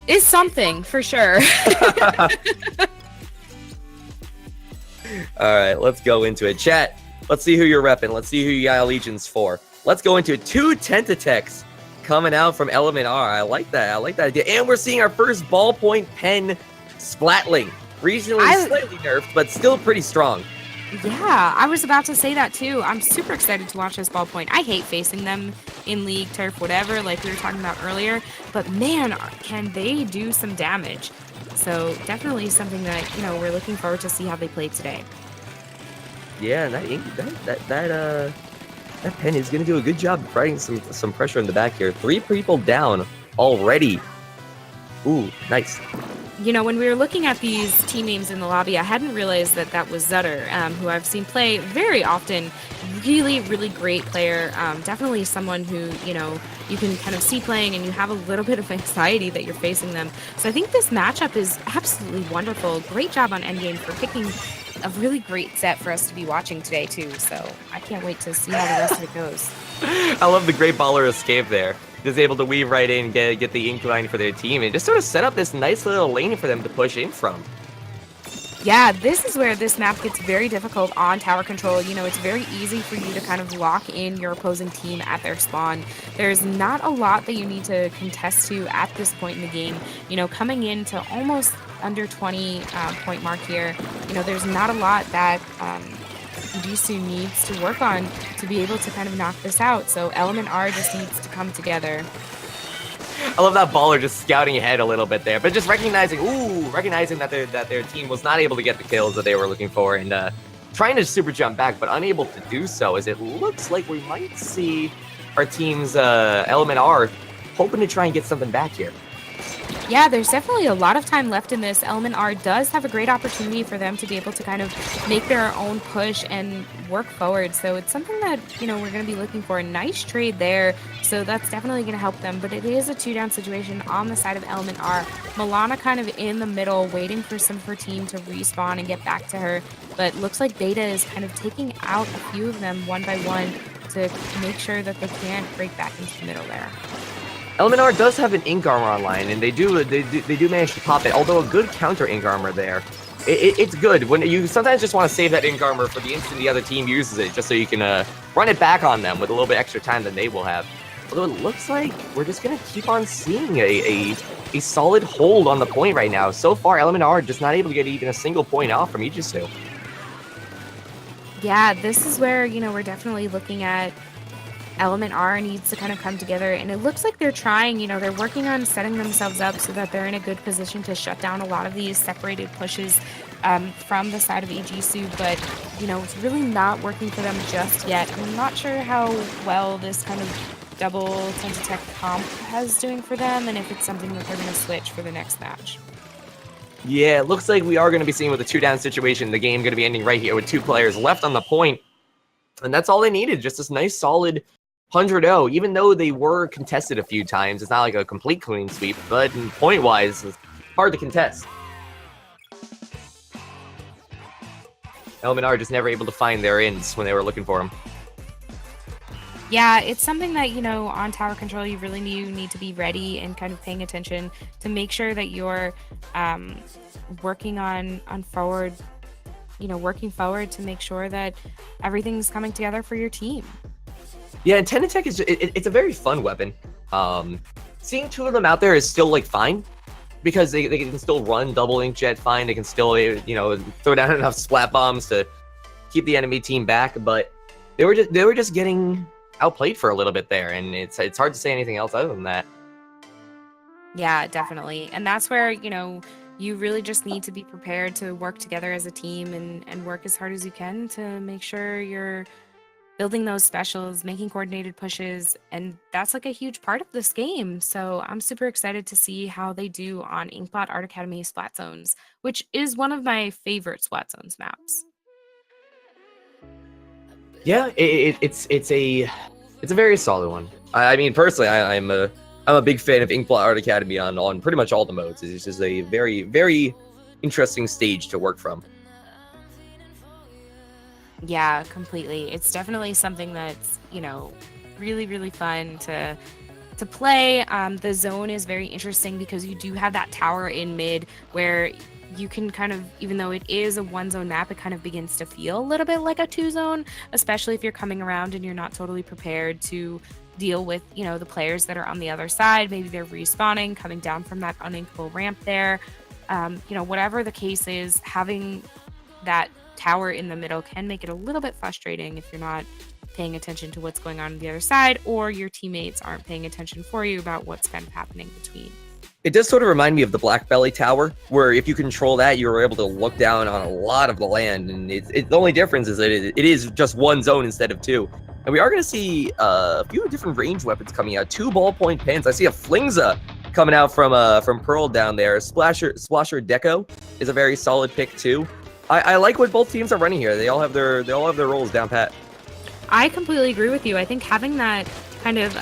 is something for sure. All right, let's go into it. Chat, let's see who you're repping. Let's see who you got allegiance for. Let's go into it. 2 Tentatex coming out from Element R. I like that. I like that idea. And we're seeing our first ballpoint pen Splatling. Recently slightly nerfed, but still pretty strong. Yeah, I was about to say that too. I'm super excited to watch this ballpoint. I hate facing them in league, turf, whatever, like we were talking about earlier. But man, can they do some damage. So definitely something that, we're looking forward to see how they play today. Yeah, that pen is going to do a good job providing some pressure in the back here. 3 people down already. Ooh, nice. When we were looking at these team names in the lobby, I hadn't realized that that was Zutter, who I've seen play very often. Really, really great player. Definitely someone who, you can kind of see playing and you have a little bit of anxiety that you're facing them. So I think this matchup is absolutely wonderful. Great job on Endgame for picking a really great set for us to be watching today, too. So I can't wait to see how the rest of it goes. I love the great baller escape there. Just able to weave right in, get the ink line for their team, and just sort of set up this nice little lane for them to push in from. Yeah, this is where this map gets very difficult on tower control. It's very easy for you to kind of lock in your opposing team at their spawn. There's not a lot that you need to contest to at this point in the game. Coming into almost under 20 point mark here, there's not a lot that Ijisu needs to work on to be able to kind of knock this out. So Element R just needs to come together. I love that baller just scouting ahead a little bit there, but just recognizing that their team was not able to get the kills that they were looking for, and trying to super jump back, but unable to do so, as it looks like we might see our team's Element R hoping to try and get something back here. Yeah, there's definitely a lot of time left in this. Element R does have a great opportunity for them to be able to kind of make their own push and work forward. So it's something that, we're going to be looking for. A nice trade there. So that's definitely going to help them. But it is a 2-down situation on the side of Element R. Milana kind of in the middle, waiting for some of her team to respawn and get back to her. But looks like Beta is kind of taking out a few of them one by one to make sure that they can't break back into the middle there. Element R does have an ink armor online, and they do manage to pop it. Although a good counter ink armor there, it's good when you sometimes just want to save that ink armor for the instant the other team uses it, just so you can run it back on them with a little bit extra time than they will have. Although it looks like we're just gonna keep on seeing a solid hold on the point right now. So far, Element R just not able to get even a single point off from Ijisu. Yeah, this is where we're definitely looking at. Element R needs to kind of come together, and it looks like they're trying, they're working on setting themselves up so that they're in a good position to shut down a lot of these separated pushes from the side of Ijisu, but, it's really not working for them just yet. I'm not sure how well this kind of double Tentatek comp has doing for them, and if it's something that they're going to switch for the next match. Yeah, it looks like we are going to be seeing with a 2-down situation, the game going to be ending right here with 2 players left on the point, and that's all they needed, just this nice solid 100-0, even though they were contested a few times. It's not like a complete clean sweep, but point-wise, it's hard to contest. Element R just never able to find their ends when they were looking for them. Yeah, it's something that, on tower control, you really need to be ready and kind of paying attention to make sure that you're working on forward, working forward to make sure that everything's coming together for your team. Yeah, and Tentatek is it's a very fun weapon. Seeing 2 of them out there is still like fine, because they can still run double inkjet fine. They can still throw down enough splat bombs to keep the enemy team back. But they were just getting outplayed for a little bit there, and it's hard to say anything else other than that. Yeah, definitely, and that's where you really just need to be prepared to work together as a team and work as hard as you can to make sure you're building those specials, making coordinated pushes, and that's like a huge part of this game. So I'm super excited to see how they do on Inkbot Art Academy Splat Zones, which is one of my favorite Splat Zones maps. Yeah, it's a very solid one. I mean, personally, I'm a big fan of Inkbot Art Academy on pretty much all the modes. It's just a very, very interesting stage to work from. Yeah, completely. It's definitely something that's, really, really fun to to play. The zone is very interesting because you do have that tower in mid where you can kind of, even though it is a one zone map, it kind of begins to feel a little bit like a two zone, especially if you're coming around and you're not totally prepared to deal with, the players that are on the other side. Maybe they're respawning, coming down from that uninkable ramp there. Whatever the case is, having that tower in the middle can make it a little bit frustrating if you're not paying attention to what's going on the other side, or your teammates aren't paying attention for you about what's kind of happening between. It does sort of remind me of the Black Belly Tower, where if you control that, you're able to look down on a lot of the land, and the only difference is that it is just one zone instead of two. And we are going to see a few different range weapons coming out. 2 ballpoint pins. I see a Flingza coming out from Pearl down there. Splasher Deco is a very solid pick too. I like what both teams are running here. They all have their roles down pat. I completely agree with you. I think having that kind of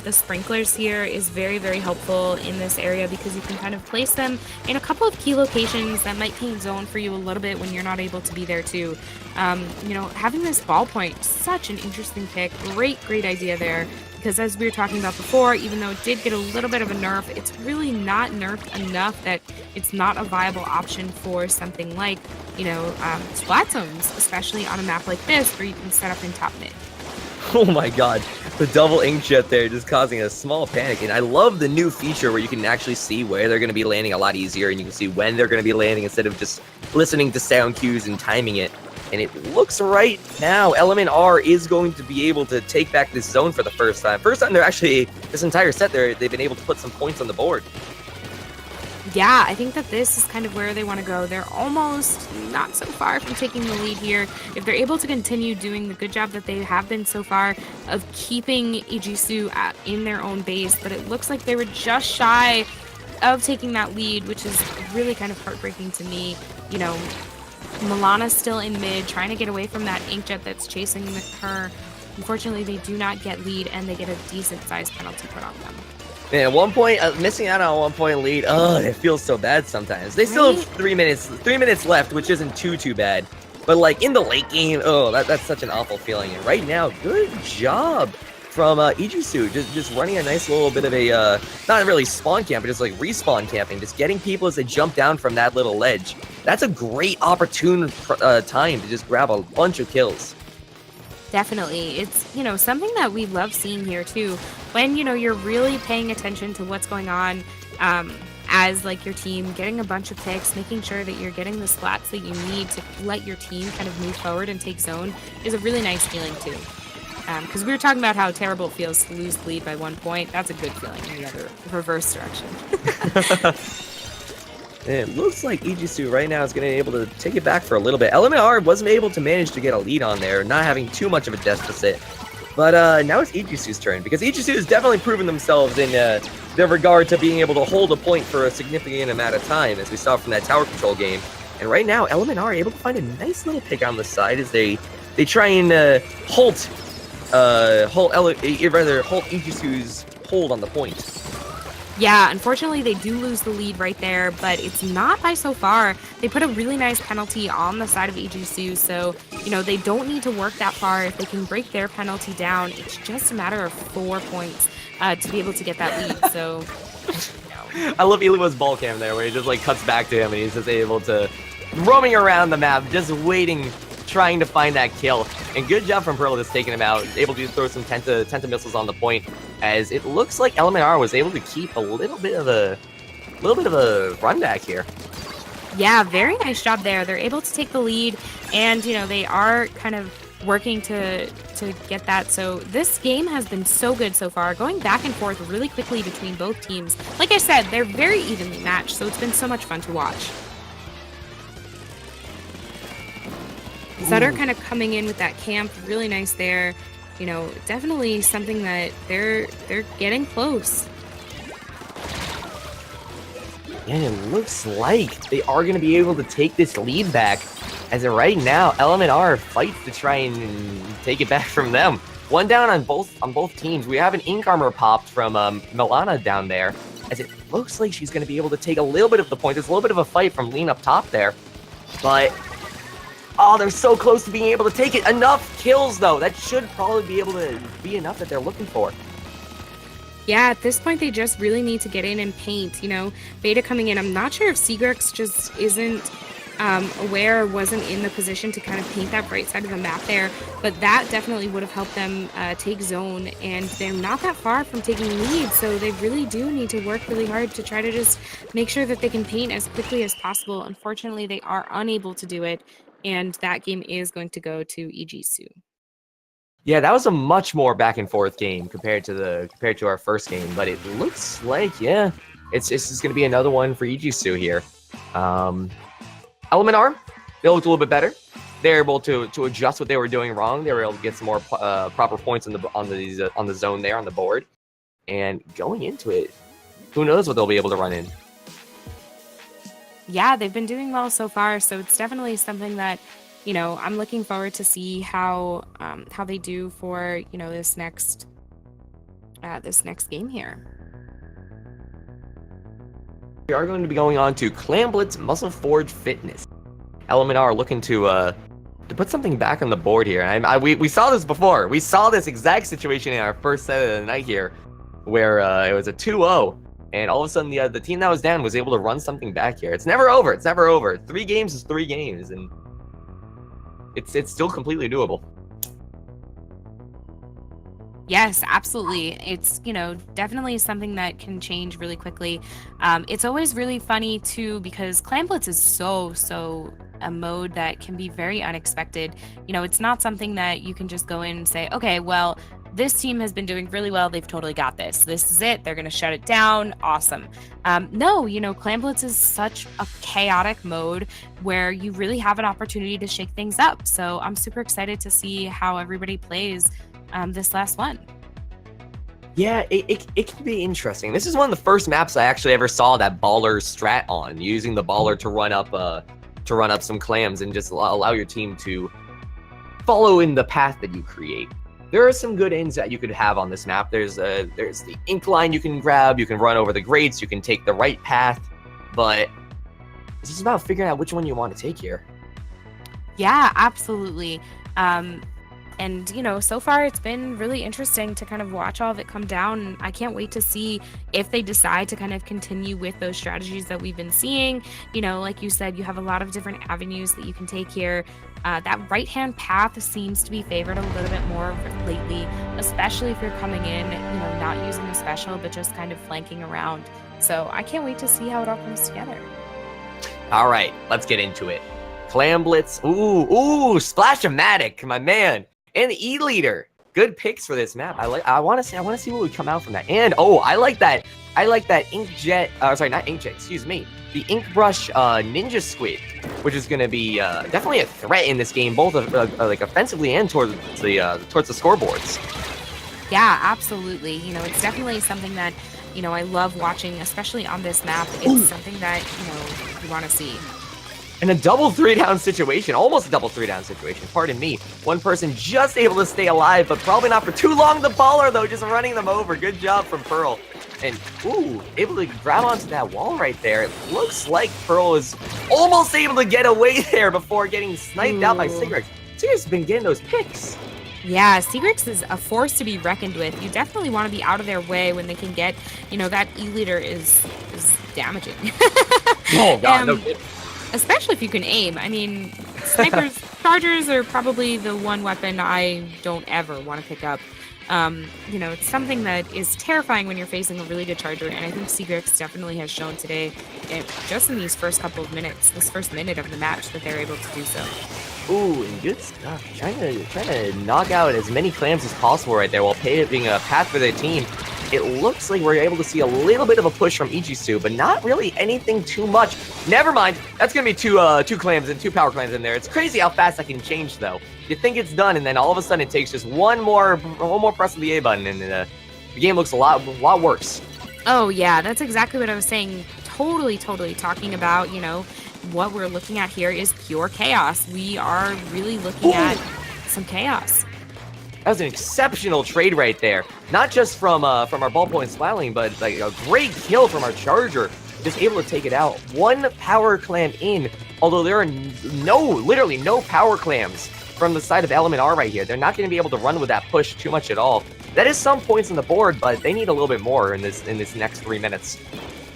the sprinklers here is very, very helpful in this area because you can kind of place them in a couple of key locations that might paint zone for you a little bit when you're not able to be there too. Having this ballpoint, such an interesting pick. Great idea there. Because as we were talking about before, even though it did get a little bit of a nerf, it's really not nerfed enough that it's not a viable option for something like, Splatoons, especially on a map like this where you can set up in top mid. Oh my god, the double inkjet there just causing a small panic. And I love the new feature where you can actually see where they're going to be landing a lot easier, and you can see when they're going to be landing instead of just listening to sound cues and timing it. And it looks right now Element R is going to be able to take back this zone for the first time. First time they're actually, this entire set, they've been able to put some points on the board. Yeah, I think that this is kind of where they want to go. They're almost not so far from taking the lead here. If they're able to continue doing the good job that they have been so far of keeping Ijisu in their own base, but it looks like they were just shy of taking that lead, which is really kind of heartbreaking to me. Milana's still in mid, trying to get away from that inkjet that's chasing her. Unfortunately, they do not get lead, and they get a decent-sized penalty put on them. Man, at one point, missing out on a 1 point lead, it feels so bad sometimes. They still have 3 minutes left, which isn't too bad. But like in the late game, that's such an awful feeling. And right now, good job from Ijisu, just running a nice little bit of a, not really spawn camp, but just like respawn camping, just getting people as they jump down from that little ledge. That's a great opportune time to just grab a bunch of kills. Definitely. It's, something that we love seeing here too. When, you're really paying attention to what's going on as like your team, getting a bunch of picks, making sure that you're getting the splats that you need to let your team kind of move forward and take zone is a really nice feeling too. Because we were talking about how terrible it feels to lose the lead by 1 point. That's a good feeling in the other reverse direction. It looks like Ijisu right now is going to be able to take it back for a little bit. Element R wasn't able to manage to get a lead on there, not having too much of a deficit. But now it's Ijisu's turn, because Ijisu has definitely proven themselves in their regard to being able to hold a point for a significant amount of time, as we saw from that tower control game. And right now, Element R are able to find a nice little pick on the side as they try and halt Ijisu's hold on the point. Yeah, unfortunately, they do lose the lead right there, but it's not by so far. They put a really nice penalty on the side of Ijisu, so, they don't need to work that far. If they can break their penalty down, it's just a matter of 4 points to be able to get that lead, so... I love Eliwa's ball cam there, where he just, cuts back to him, and he's just able to... roaming around the map, just waiting, trying to find that kill. And good job from Pearl just taking him out, able to throw some Tenta missiles on the point, as it looks like Element R was able to keep a little bit of a run back here. Yeah, very nice job there. They're able to take the lead, and they are kind of working to get that. So this game has been so good so far, going back and forth really quickly between both teams. Like I said, they're very evenly matched, so it's been so much fun to watch. Sutter kind of coming in with that camp, really nice there. Definitely something that they're getting close. And it looks like they are going to be able to take this lead back. As of right now, Element R fights to try and take it back from them. One down on both teams. We have an ink armor popped from Milana down there, as it looks like she's going to be able to take a little bit of the point. There's a little bit of a fight from Lean up top there, but they're so close to being able to take it. Enough kills though. That should probably be able to be enough that they're looking for. Yeah, at this point, they just really need to get in and paint. Beta coming in. I'm not sure if Seagrix just isn't aware or wasn't in the position to kind of paint that right side of the map there, but that definitely would have helped them take zone, and they're not that far from taking lead, so they really do need to work really hard to try to just make sure that they can paint as quickly as possible. Unfortunately, they are unable to do it, and that game is going to go to Ijisu. Yeah, that was a much more back and forth game compared to our first game, but it looks like it's just going to be another one for Ijisu here. Element Arm, they looked a little bit better. They're able to adjust what they were doing wrong. They were able to get some more proper points on the zone there on the board, and going into it, who knows what they'll be able to run in. Yeah, they've been doing well so far, so it's definitely something that I'm looking forward to see how they do for this next game here. We are going to be going on to Clan Blitz Muscle Forge Fitness. Element are looking to put something back on the board here. We saw this before. We saw this exact situation in our first set of the night here, where it was a 2-0, and all of a sudden the team that was down was able to run something back here. It's never over. It's never over. 3 games is 3 games, and it's still completely doable. Yes, absolutely. It's, definitely something that can change really quickly. It's always really funny too, because Clan Blitz is so a mode that can be very unexpected. It's not something that you can just go in and say, okay, well, this team has been doing really well. They've totally got this. This is it. They're going to shut it down. Awesome. No, Clan Blitz is such a chaotic mode where you really have an opportunity to shake things up. So I'm super excited to see how everybody plays this last one. Yeah, it can be interesting. This is one of the first maps I actually ever saw that baller strat on, using the baller to run up some clams and just allow your team to follow in the path that you create. There are some good ends that you could have on this map. There's the ink line you can grab, you can run over the grates, you can take the right path, but it's just about figuring out which one you want to take here. Yeah, absolutely. And, so far it's been really interesting to kind of watch all of it come down. I can't wait to see if they decide to kind of continue with those strategies that we've been seeing. Like you said, you have a lot of different avenues that you can take here. That right-hand path seems to be favored a little bit more lately, especially if you're coming in, not using the special, but just kind of flanking around. So I can't wait to see how it all comes together. All right, let's get into it. Clan Blitz, ooh, Splash-O-Matic, my man. And E-Leader, good picks for this map. I want to see what would come out from that. And I like that Inkjet. Sorry, not Inkjet. Excuse me. The Inkbrush Ninja Squid, which is going to be definitely a threat in this game, both like offensively and towards the scoreboards. Yeah, absolutely. It's definitely something that I love watching, especially on this map. It's something that you want to see. In a double 3-down situation, almost a double 3-down situation, pardon me. One person just able to stay alive, but probably not for too long. The baller, though, just running them over. Good job from Pearl. And, able to grab onto that wall right there. It looks like Pearl is almost able to get away there before getting sniped out by Seagrix. Seagrix has been getting those picks. Yeah, Seagrix is a force to be reckoned with. You definitely want to be out of their way when they can get, that E-Leader is damaging. Oh, God, no kidding. Especially if you can aim. I mean, snipers, chargers are probably the one weapon I don't ever want to pick up. It's something that is terrifying when you're facing a really good charger, and I think Seagrix definitely has shown today, just in these first couple of minutes, this first minute of the match, that they're able to do so. Ooh, and good stuff. Trying to knock out as many clams as possible right there while paving a path for their team. It looks like we're able to see a little bit of a push from Ijisu, but not really anything too much. Never mind. That's going to be two clams and 2 power clams in there. It's crazy how fast that can change, though. You think it's done, and then all of a sudden it takes just one more press of the A button, and the game looks a lot worse. Oh, yeah. That's exactly what I was saying. Totally talking about, what we're looking at here is pure chaos. We are really looking at some chaos. That was an exceptional trade right there. Not just from our ballpoint smiling, but like a great kill from our charger. Just able to take it out. 1 power clam in, although there are literally no power clams from the side of Element R right here. They're not going to be able to run with that push too much at all. That is some points on the board, but they need a little bit more in this next 3 minutes.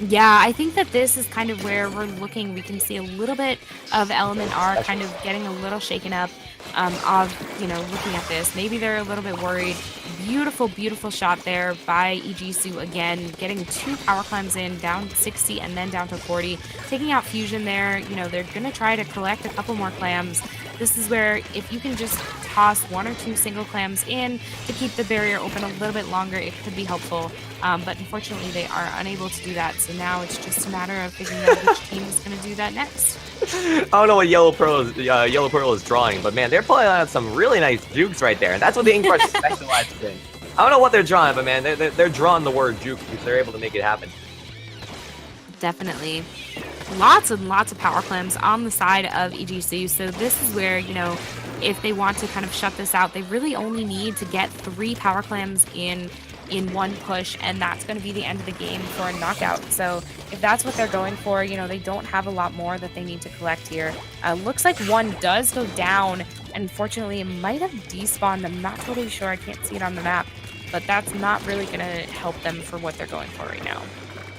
Yeah, I think that this is kind of where we're looking. We can see a little bit of Element R kind of getting a little shaken up looking at this. Maybe they're a little bit worried. Beautiful, beautiful shot there by Ijisu again, getting 2 power climbs in, down 60 and then down to 40. Taking out Fusion there, they're going to try to collect a couple more clams. This is where if you can just toss 1 or 2 single clams in to keep the barrier open a little bit longer, it could be helpful. But unfortunately, they are unable to do that. So now it's just a matter of figuring out which team is going to do that next. I don't know what Yellow Pearl is drawing, but man, they're pulling out some really nice jukes right there, and that's what the Ink Brush specializes in. I don't know what they're drawing, but man, they're drawing the word juke because they're able to make it happen. Definitely. Lots and lots of power clams on the side of Ijisu. So this is where, if they want to kind of shut this out, they really only need to get 3 power clams in one push, and that's going to be the end of the game for a knockout. So if that's what they're going for, they don't have a lot more that they need to collect here. Looks like 1 does go down, and unfortunately it might have despawned. I'm not totally sure. I can't see it on the map, but that's not really going to help them for what they're going for right now.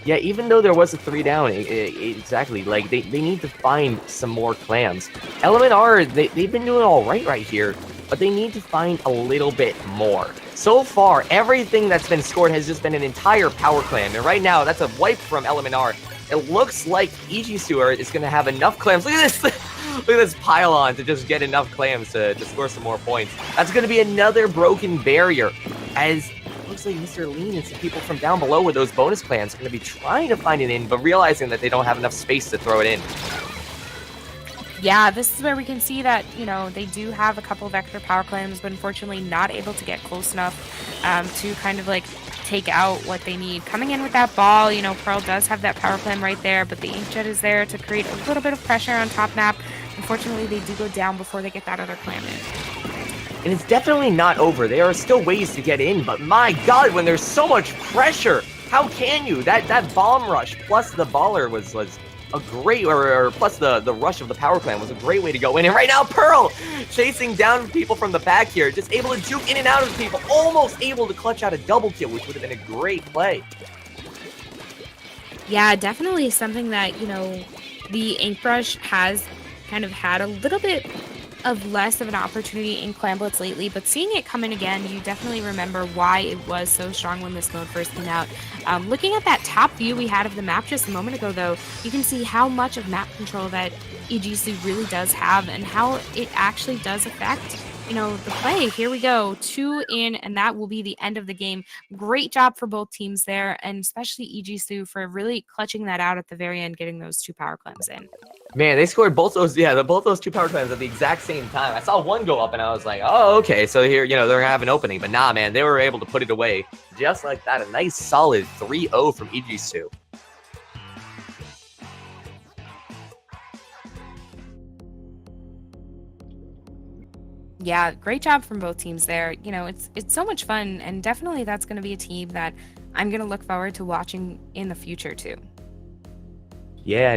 Yeah, even though there was a 3 down, exactly, like, they need to find some more clams. Element R, they've been doing all right here, but they need to find a little bit more. So far, everything that's been scored has just been an entire power clam, and right now, that's a wipe from Element R. It looks like Ijisu is going to have enough clams. Look at this! Look at this pylon to just get enough clams to score some more points. That's going to be another broken barrier, as looks like Mr. Lean and some people from down below with those bonus clams are going to be trying to find it in, but realizing that they don't have enough space to throw it in. Yeah, this is where we can see that, they do have a couple of extra power clams, but unfortunately not able to get close enough to kind of like take out what they need. Coming in with that ball, Pearl does have that power clam right there, but the Inkjet is there to create a little bit of pressure on top map. Unfortunately, they do go down before they get that other clam in. And it's definitely not over. There are still ways to get in, but my god, when there's so much pressure, how can you? That bomb rush plus the baller was a great, or plus the rush of the power clam was a great way to go in. And right now, Pearl chasing down people from the back here, just able to juke in and out of people, almost able to clutch out a double kill, which would have been a great play. Yeah, definitely something that, the Ink Brush has kind of had a little bit of less of an opportunity in Clam Blitz lately, but seeing it come in again, you definitely remember why it was so strong when this mode first came out. Looking at that top view we had of the map just a moment ago, though, you can see how much of map control that Ijisu really does have and how it actually does affect the play. Here we go, 2 in, and that will be the end of the game. Great job for both teams there, and especially Ijisu for really clutching that out at the very end, getting those 2 power clams in. Man, they scored both those 2 power clams at the exact same time. I saw 1 go up, and I was like, oh, okay, so here, they're gonna have an opening. But nah, man, they were able to put it away just like that. A nice, solid 3-0 from Ijisu. Yeah, great job from both teams there. It's so much fun, and definitely that's going to be a team that I'm going to look forward to watching in the future too. Yeah.